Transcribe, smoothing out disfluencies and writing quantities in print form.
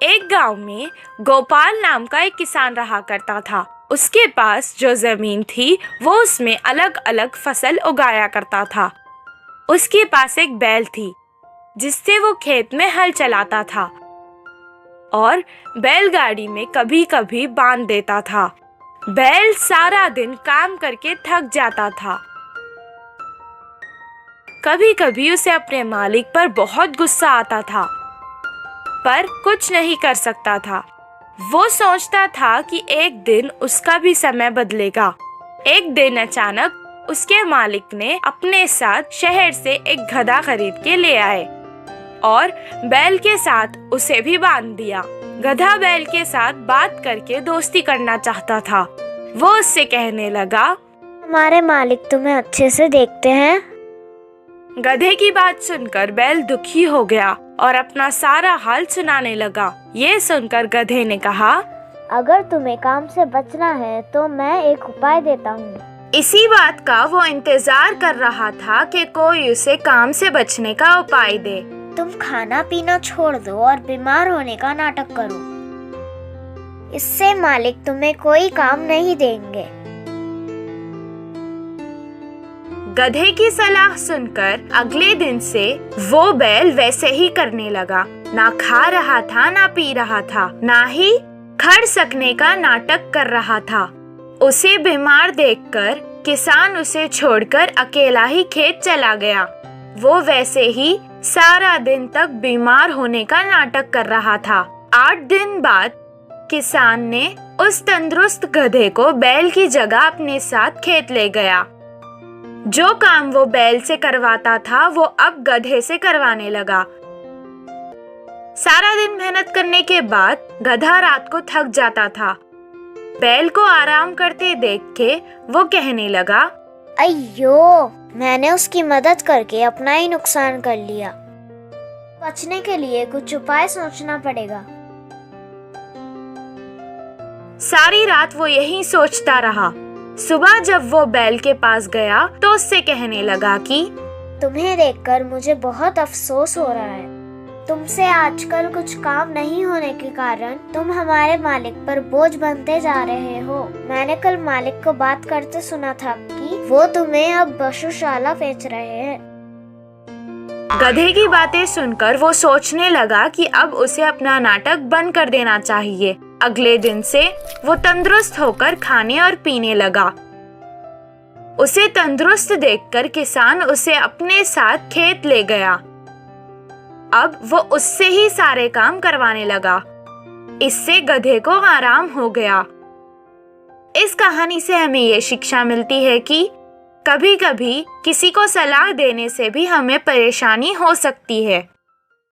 एक गांव में गोपाल नाम का एक किसान रहा करता था। उसके पास जो जमीन थी वो उसमें अलग अलग फसल उगाया करता था। उसके पास एक बैल थी जिससे वो खेत में हल चलाता था और बैलगाड़ी में कभी कभी बांध देता था। बैल सारा दिन काम करके थक जाता था। कभी कभी उसे अपने मालिक पर बहुत गुस्सा आता था, पर कुछ नहीं कर सकता था। वो सोचता था कि एक दिन उसका भी समय बदलेगा। एक दिन अचानक उसके मालिक ने अपने साथ शहर से एक गधा खरीद के ले आए और बैल के साथ उसे भी बांध दिया। गधा बैल के साथ बात करके दोस्ती करना चाहता था। वो उससे कहने लगा, हमारे मालिक तुम्हें अच्छे से देखते हैं। गधे की बात सुनकर बैल दुखी हो गया और अपना सारा हाल सुनाने लगा। ये सुनकर गधे ने कहा, अगर तुम्हें काम से बचना है तो मैं एक उपाय देता हूँ। इसी बात का वो इंतजार कर रहा था कि कोई उसे काम से बचने का उपाय दे। तुम खाना पीना छोड़ दो और बीमार होने का नाटक करो। इससे मालिक तुम्हें कोई काम नहीं देंगे। गधे की सलाह सुनकर अगले दिन से वो बैल वैसे ही करने लगा। ना खा रहा था, ना पी रहा था, ना ही खड़ सकने का नाटक कर रहा था। उसे बीमार देखकर किसान उसे छोड़कर अकेला ही खेत चला गया। वो वैसे ही सारा दिन तक बीमार होने का नाटक कर रहा था। 8 दिन बाद किसान ने उस तंदुरुस्त गधे को बैल की जगह अपने साथ खेत ले गया। जो काम वो बैल से करवाता था वो अब गधे से करवाने लगा। सारा दिन मेहनत करने के बाद गधा रात को थक जाता था। बैल को आराम करते देख के वो कहने लगा, अయ్यो, मैंने उसकी मदद करके अपना ही नुकसान कर लिया। बचने के लिए कुछ उपाय सोचना पड़ेगा। सारी रात वो यही सोचता रहा। सुबह जब वो बैल के पास गया तो उससे कहने लगा कि तुम्हें देखकर मुझे बहुत अफसोस हो रहा है। तुमसे आजकल कुछ काम नहीं होने के कारण तुम हमारे मालिक पर बोझ बनते जा रहे हो। मैंने कल मालिक को बात करते सुना था कि वो तुम्हें अब पशुशाला बेच रहे हैं। गधे की बातें सुनकर वो सोचने लगा कि अब उसे अपना नाटक बंद कर देना चाहिए। अगले दिन से वो तंदुरुस्त होकर खाने और पीने लगा। उसे तंदुरुस्त देखकर किसान उसे अपने साथ खेत ले गया। अब वो उससे ही सारे काम करवाने लगा। इससे गधे को आराम हो गया। इस कहानी से हमें ये शिक्षा मिलती है कि कभी कभी किसी को सलाह देने से भी हमें परेशानी हो सकती है।